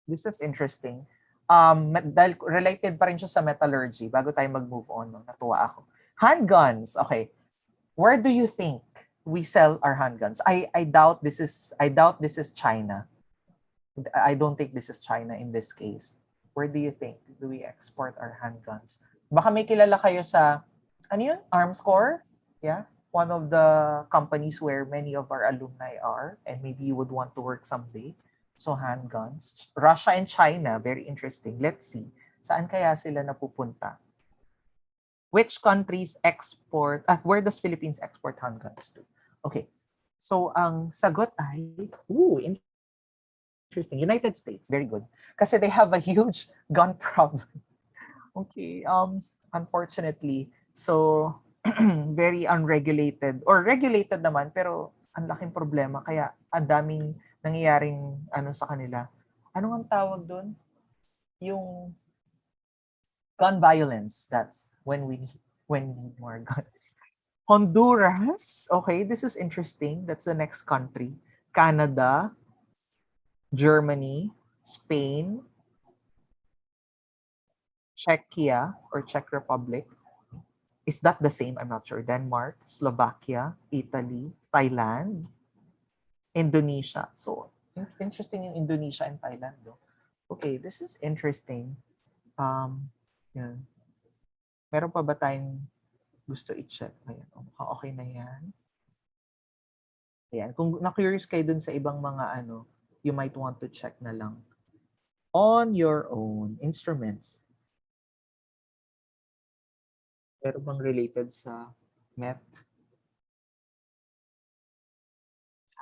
Speaker 2: This is interesting. Dahil related pa rin siya sa metallurgy, bago tayo mag-move on, no? Natuwa ako. Handguns. Okay. Where do you think we sell our handguns? I doubt this is China. I don't think this is China in this case. Where do you think do we export our handguns? Baka may kilala kayo sa, ano yun? Arms Corps? Yeah? One of the companies where many of our alumni are, and maybe you would want to work someday. So handguns. Russia and China, very interesting. Let's see. Saan kaya sila napupunta? Which countries export, where does Philippines export handguns to? Okay. So ang sagot ay, interesting. United States, very good. Kasi they have a huge gun problem. Okay, unfortunately, so very unregulated or regulated naman pero ang laking problema kaya ang daming nangyayaring ano sa kanila. Ano ang tawag doon? Yung gun violence. That's when we need more guns. Honduras. Okay, this is interesting. That's the next country. Canada, Germany, Spain, Czechia or Czech Republic. Is that the same? I'm not sure. Denmark, Slovakia, Italy, Thailand, Indonesia. So, interesting yung Indonesia and Thailand. No? Okay, this is interesting. Yan. Meron pa ba tayong gusto i-check? Ayan, okay na yan. Ayan, kung na-curious kayo dun sa ibang mga ano, you might want to check na lang. On your own, instruments. Meron bang related sa met?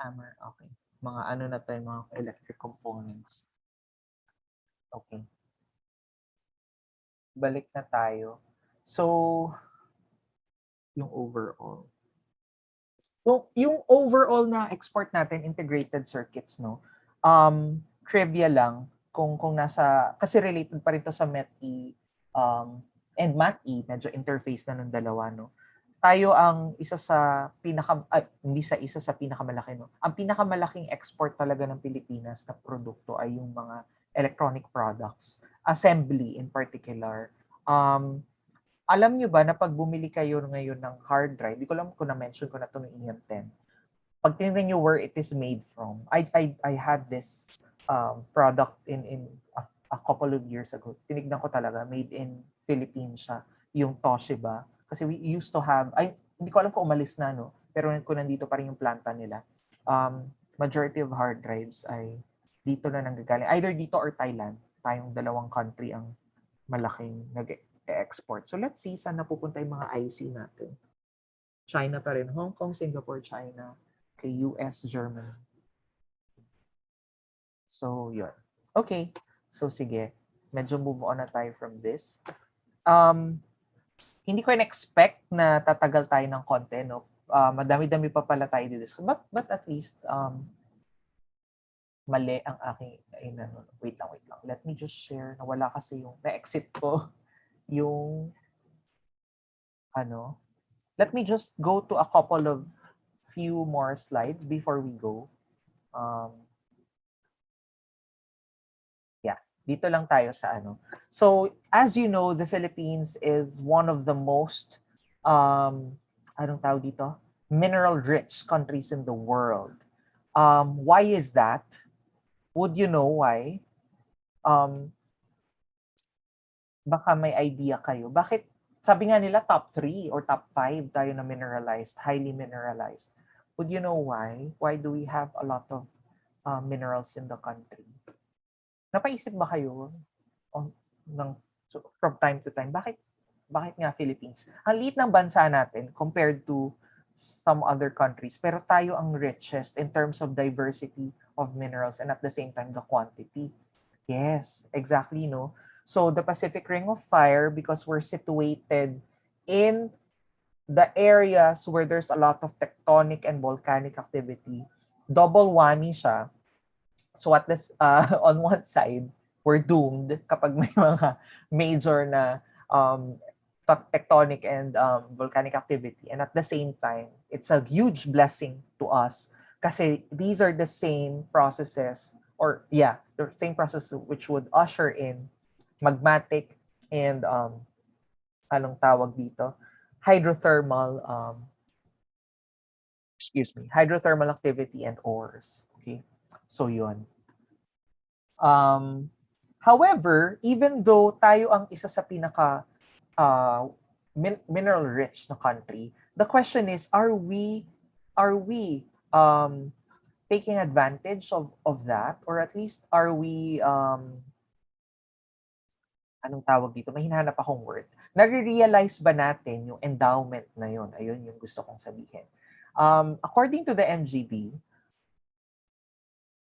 Speaker 2: Hammer, okay. Mga ano na tayo, mga electric components. Okay. Balik na tayo. So, yung overall. So, yung overall na export natin, integrated circuits, no? Trivia lang, kung nasa, kasi related pa rin to sa METI and Mat-E, medyo interface na ng dalawa, no? Tayo ang isa sa hindi sa isa sa pinakamalaki, no? Ang pinakamalaking export talaga ng Pilipinas na produkto ay yung mga electronic products, assembly in particular. Alam nyo ba na pag bumili kayo ngayon ng hard drive, di ko alam kung na-mention ko na ito ng EM10, pag tinignan nyo where it is made from, I had this product in a couple of years ago. Tinignan ko talaga, made in Philippines siya, yung Toshiba. Kasi we used to have, hindi ko alam kung umalis na, no? Pero kung nandito pa rin yung planta nila, majority of hard drives ay dito na nanggagaling. Either dito or Thailand. Tayong dalawang country ang malaking nag-export. So let's see saan napupunta yung mga IC natin. China pa rin. Hong Kong, Singapore, China. Okay, US, Germany. So, yun. Okay. So, sige. Medyo move on na tayo from this. Hindi ko in-expect na tatagal tayo ng konti, no? Madami-dami pa pala tayo dito. But at least, mali ang aking, wait lang. Let me just share. Nawala kasi yung, na-exit ko yung, let me just go to a couple of few more slides before we go. Yeah, dito lang tayo sa So, as you know, the Philippines is one of the most, anong tawag dito? Mineral-rich countries in the world. Why is that? Would you know why? Baka may idea kayo. Bakit? Sabi nga nila top 3 or top 5 tayo na mineralized, highly mineralized. Would you know why? Why do we have a lot of minerals in the country? Napaisip ba kayo from time to time? Bakit nga Philippines? Ang liit ng bansa natin compared to some other countries, pero tayo ang richest in terms of diversity of minerals and at the same time the quantity. Yes, exactly, no? So the Pacific Ring of Fire, because we're situated in the areas where there's a lot of tectonic and volcanic activity, double whammy siya. So at this, on one side, we're doomed kapag may mga major na tectonic and volcanic activity. And at the same time, it's a huge blessing to us kasi these are the same processes the same process which would usher in magmatic and anong tawag dito? Hydrothermal hydrothermal activity and ores. Okay? So yun. However, even though tayo ang isa sa pinaka mineral rich na country, the question is, are we taking advantage of that, or at least are we anong tawag dito? May hinahanap akong word. Nare-realize ba natin yung endowment na yun? Ayun yung gusto kong sabihin. According to the MGB,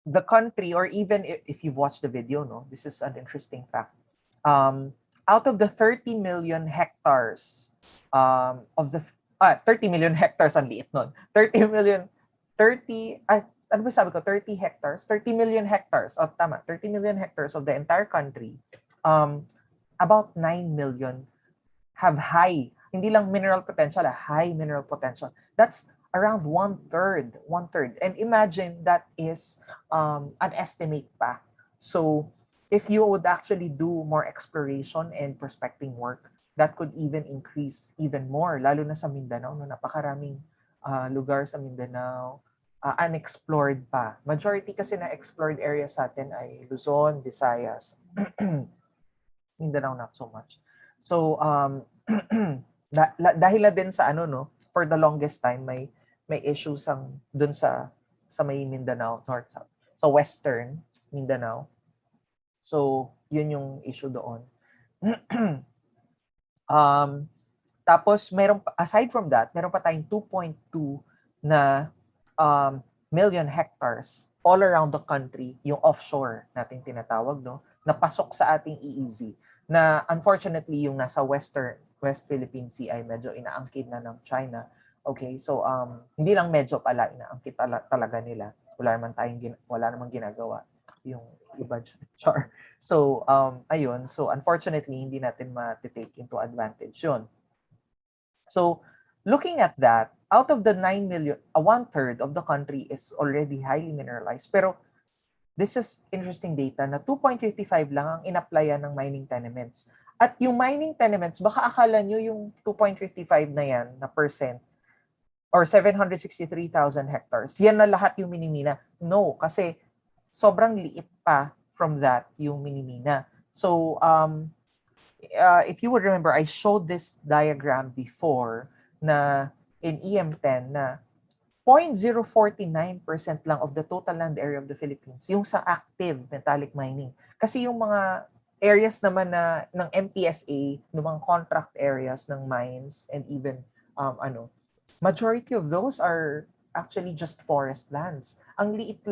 Speaker 2: the country, or even if you've watched the video, no, this is an interesting fact. Out of the 30 million hectares of the 30 million hectares, ang liit nun. 30 million hectares? 30 million hectares. Oh, tama. 30 million hectares of the entire country. About 9 million have high, hindi lang mineral potential, high mineral potential. That's around one-third. And imagine that is an estimate pa. So if you would actually do more exploration and prospecting work, that could even increase even more, lalo na sa Mindanao, no? Napakaraming lugar sa Mindanao, unexplored pa. Majority kasi na explored area sa atin ay Luzon, Visayas, Mindanao not so much. So dahil na din sa for the longest time may issues dun sa may Mindanao, north, south, sa western Mindanao. So yun yung issue doon. Tapos aside from that, meron pa tayong 2.2 na million hectares all around the country, yung offshore nating tinatawag, no, na pasok sa ating EEZ, na unfortunately yung nasa West Philippine Sea ay medyo inaangkin na ng China. Okay, so hindi lang medyo pala inaangkin talaga nila. Wala namang ginagawa. yung iba dyan. Char. So, ayun. So, unfortunately, hindi natin ma-take into advantage yun. So, looking at that, out of the 9 million, one-third of the country is already highly mineralized. Pero, this is interesting data na 2.55 lang ang in-applyan ng mining tenements. At yung mining tenements, baka akala nyo yung 2.55 na yan, na percent, or 763,000 hectares, yan na lahat yung minimina. No, kasi sobrang liit pa from that yung minimina. So, if you would remember, I showed this diagram before na in EM10 na 0.049% lang of the total land area of the Philippines yung sa active metallic mining. Kasi yung mga areas naman na ng MPSA, ng mga contract areas ng mines and even majority of those are actually just forest lands. Ang liit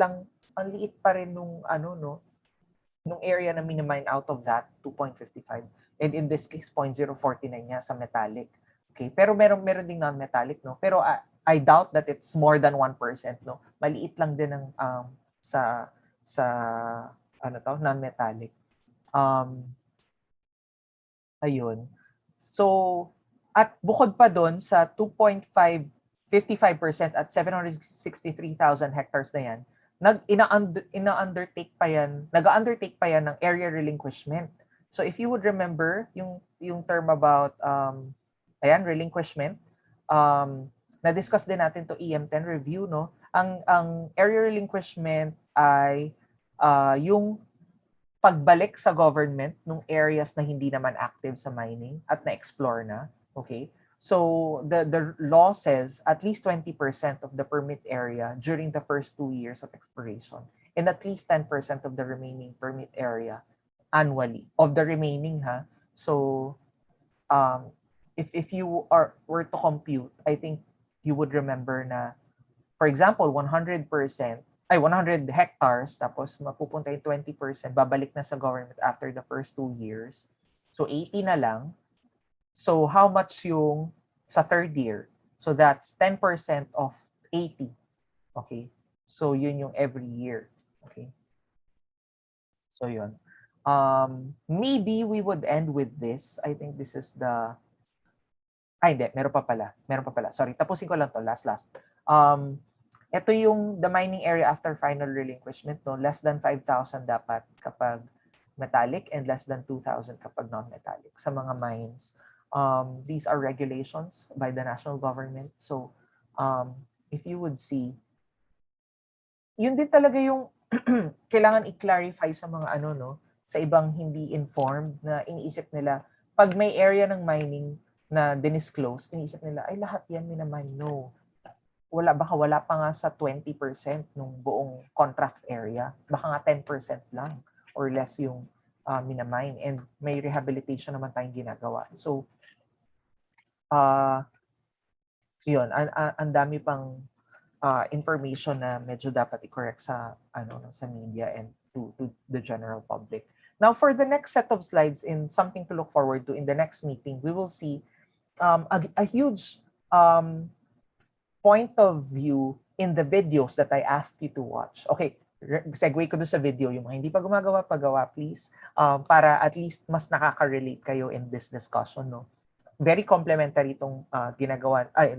Speaker 2: pa rin nung nung area na minimine out of that 2.55. And in this case 0.049 niya sa metallic. Okay, pero meron ding non-metallic, no? Pero I doubt that it's more than 1%, no? Maliit lang din ang sa non-metallic. Ayun. So, at bukod pa doon sa 2.55% at 763,000 hectares na yan, nag-undertake pa yan ng area relinquishment. So if you would remember yung term about relinquishment, na-discuss din natin to EM10 review, no? Ang area relinquishment ay yung pagbalik sa government nung areas na hindi naman active sa mining at na-explore na. Okay? So, the law says at least 20% of the permit area during the first 2 years of exploration and at least 10% of the remaining permit area annually. Of the remaining, ha? So, if you were to compute, I think you would remember na, for example, 100 hectares, tapos mapupunta yung 20%, babalik na sa government after the first 2 years. So, 80 na lang. So, how much yung sa third year? So, that's 10% of 80. Okay? So, yun yung every year. Okay? So, yun. Maybe we would end with this. I think this is the... hindi. Meron pa pala. Sorry, tapusin ko lang to. Last. Ito yung the mining area after final relinquishment, no? Less than 5,000 dapat kapag metallic and less than 2,000 kapag non-metallic sa mga mines. These are regulations by the national government. So, if you would see, yun din talaga yung kailangan i-clarify sa mga sa ibang hindi informed na iniisip nila, pag may area ng mining na dinisclose, iniisip nila, ay lahat yan minamine. No. Baka wala pa nga sa 20% ng buong contract area. Baka nga 10% lang or less yung minamine. And may rehabilitation naman tayong ginagawa. So, yun, ang dami pang information na medyo dapat i-correct sa media and to the general public. Now, for the next set of slides, in something to look forward to in the next meeting, we will see a huge point of view in the videos that I asked you to watch. Okay, segue ko doon sa video. Yung mga hindi pa gumagawa, pagawa, please. Para at least mas nakaka-relate kayo in this discussion, no? Very complementary itong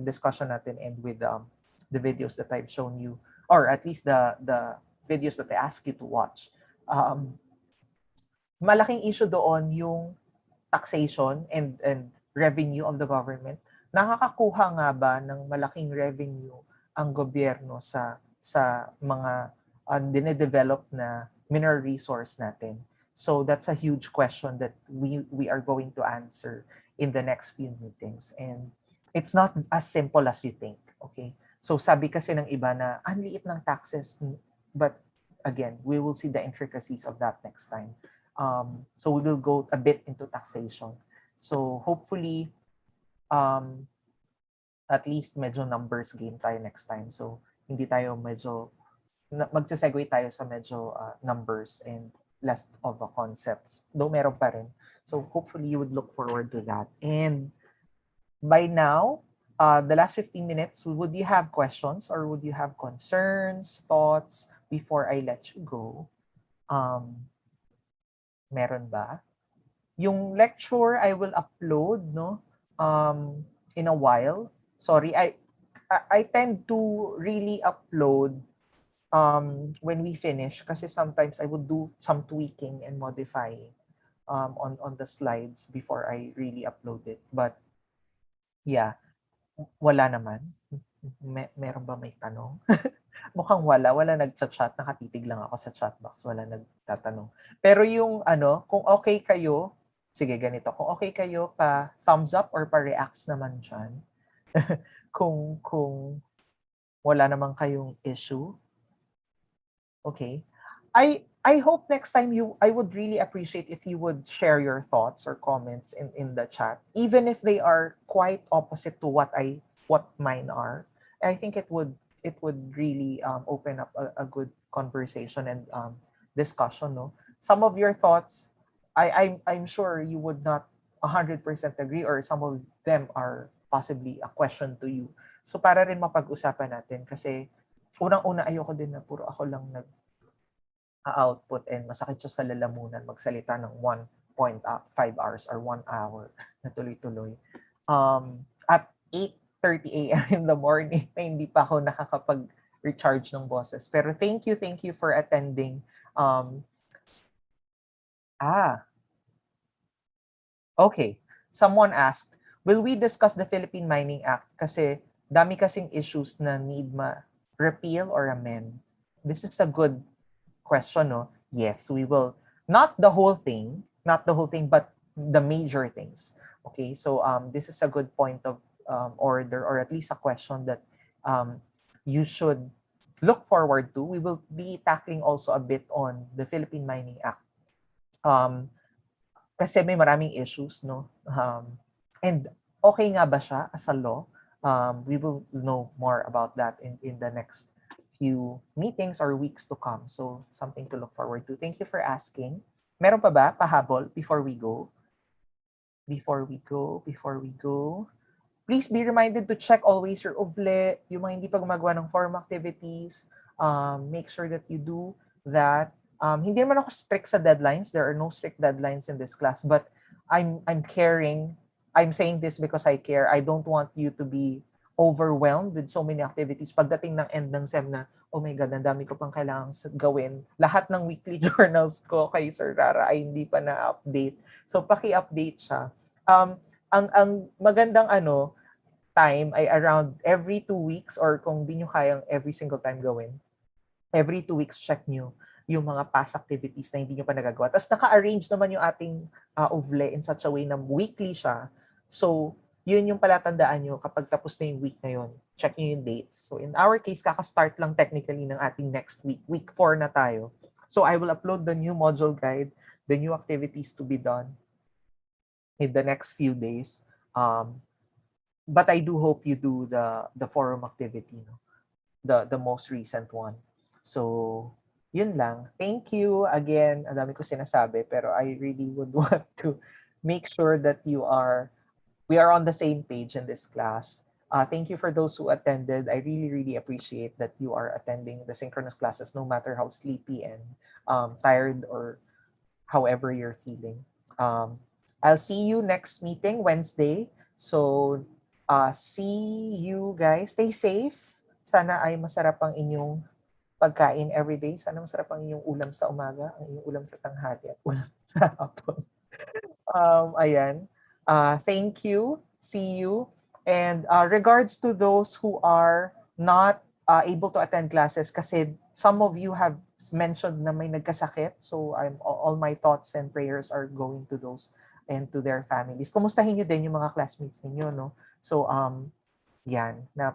Speaker 2: discussion natin and with the videos that I've shown you, or at least the videos that I asked you to watch. Malaking issue doon yung taxation and revenue of the government. Nakakakuha nga ba ng malaking revenue ang gobyerno sa mga dinedevelop na mineral resource natin? So that's a huge question that we are going to answer in the next few meetings. And it's not as simple as you think, okay? So sabi kasi ng iba na ang liit ng taxes, but again, we will see the intricacies of that next time. So we will go a bit into taxation. So hopefully, at least medyo numbers game tayo next time. So hindi tayo medyo, magsasegue tayo sa medyo numbers and less of a concepts. Though meron pa rin. So hopefully you would look forward to that. And by now, the last 15 minutes, would you have questions or would you have concerns, thoughts before I let you go? Meron ba? Yung lecture I will upload, no? In a while. Sorry, I tend to really upload when we finish kasi sometimes I would do some tweaking and modifying on the slides before I really upload it. But yeah, wala naman. Meron ba may tanong? Mukhang wala nagchat-chat, nakatitig lang ako sa chat box, wala nagtatanong. Pero yung ano, kung okay kayo, sige ganito, kung okay kayo pa thumbs up or pa reacts naman diyan. kung wala naman kayong issue. Okay. I hope next time I would really appreciate if you would share your thoughts or comments in the chat, even if they are quite opposite to what mine are. I think it would really open up a good conversation and discussion. No, some of your thoughts, I'm sure you would not 100% agree, or some of them are possibly a question to you. So para rin mapag-usapan natin kasi unang-una ayoko din na puro ako lang output and masakit siya sa lalamunan magsalita ng 1.5 hours or 1 hour na tuloy-tuloy. At 8:30 a.m. in the morning na hindi pa ako nakakapag-recharge ng boses. Pero thank you for attending. Okay. Someone asked, will we discuss the Philippine Mining Act? Kasi dami kasing issues na need repeal or amend. This is a good question, no? Yes, we will. Not the whole thing, but the major things. Okay, so this is a good point of order, or at least a question that you should look forward to. We will be tackling also a bit on the Philippine Mining Act. Kasi may maraming issues, no? And okay nga ba siya as a law? We will know more about that in the next few meetings or weeks to come. So something to look forward to. Thank you for asking. Meron pa ba pahabol before we go? Before we go. Please be reminded to check always your OVLE, yung mga hindi pa gumagawa ng forum activities. Make sure that you do that. Hindi naman ako strict sa deadlines. There are no strict deadlines in this class, but I'm caring. I'm saying this because I care. I don't want you to be overwhelmed with so many activities. Pagdating ng end ng SEM na, oh my God, ang dami ko pang kailangang gawin. Lahat ng weekly journals ko kay Sir Rara ay hindi pa na-update. So, paki-update siya. Ang magandang time ay around every 2 weeks, or kung di nyo kayang every single time gawin, every 2 weeks check nyo yung mga past activities na hindi nyo pa nagagawa. Tapos naka-arrange naman yung ating OVLE in such a way na weekly siya. So, yun yung palatandaan nyo kapag tapos na yung week na yun. Check nyo yung dates. So, in our case, kaka-start lang technically ng ating next week. Week 4 na tayo. So, I will upload the new module guide, the new activities to be done in the next few days. But I do hope you do the forum activity, no? The most recent one. So, yun lang. Thank you again. Ang dami ko sinasabi, pero I really would want to make sure that we are on the same page in this class. Thank you for those who attended. I really appreciate that you are attending the synchronous classes, no matter how sleepy and tired or however you're feeling. I'll see you next meeting Wednesday. So, see you guys. Stay safe. Sana ay masarap ang inyong pagkain everyday. Sana masarap ang inyong ulam sa umaga, ang inyong ulam sa tanghali, at ulam sa hapon. Ayan. Thank you. See you. And regards to those who are not able to attend classes, kasi some of you have mentioned na may nagkasakit. So all my thoughts and prayers are going to those and to their families. Kumustahin nyo din yung mga classmates ninyo, no? So yan, na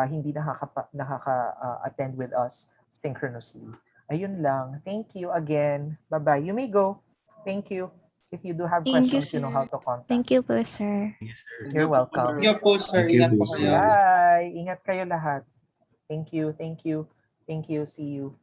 Speaker 2: hindi nakaka-attend with us synchronously. Ayun lang. Thank you again. Bye-bye. You may go. Thank you. If you do have
Speaker 3: Thank you,
Speaker 2: questions, you know how
Speaker 3: sir.
Speaker 2: to contact.
Speaker 3: Thank you po, sir.
Speaker 1: Yes, sir.
Speaker 2: You're welcome.
Speaker 4: Thank you po, sir.
Speaker 5: Thank you
Speaker 4: Ingat po
Speaker 5: po,
Speaker 4: kayo.
Speaker 5: sir.
Speaker 2: Bye. Ingat kayo lahat. Thank you. See you.